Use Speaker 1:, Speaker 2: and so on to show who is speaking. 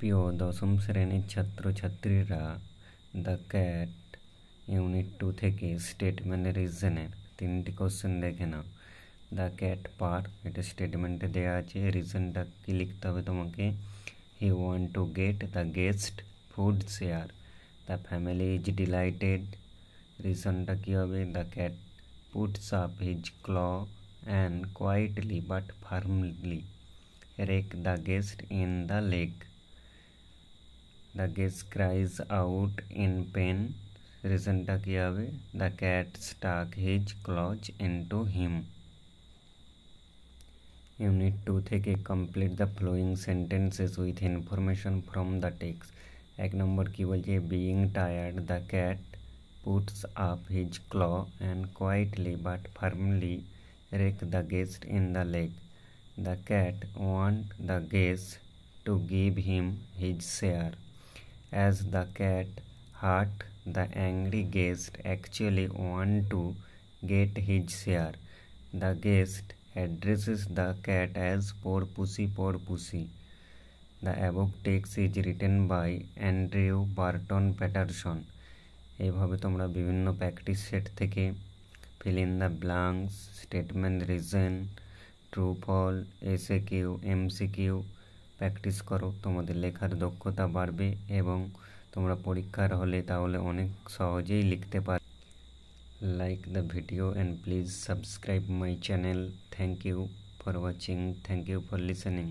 Speaker 1: প্রিয় দশম শ্রেণীর ছাত্রছাত্রীরা, দ্য ক্যাট ইউনিট 2 থেকে স্টেটমেন্ট রিজনের 3টি কোশ্চেন দেখে নাও। দ্য ক্যাট পার, এটা স্টেটমেন্টে দেওয়া আছে। রিজনটা কি লিখতে হবে তোমাকে? He want to get the guest food share. The family is delighted. রিজনটা কি হবে? The cat puts up his claw and quietly but firmly rake the guest in the leg. The guest cries out in pain. রিজনটা কি হবে? The cat stuck his claws into him. Unit 2 থেকে complete the following sentences with information from the text. 1 নম্বর কি বলছে? Being tired, the cat puts up his claw and quietly but firmly rake the guest in the leg. The cat wants the guest to give him his share. As the cat hurt the angry guest actually want to get his share. The guest addresses the cat as poor pussy. The above text is written by Andrew Barton Patterson. এইভাবে তোমরা বিভিন্ন practice set থেকে fill in the blanks, statement reason, true false, SAQ, MCQ practice করো। তোমাদের লেখার দক্ষতা বাড়বে এবং তোমরা পরীক্ষার হলে তাহলে অনেক সহজেই লিখতে পারবে। Like the video and please subscribe my channel. Thank you for watching. Thank you for listening.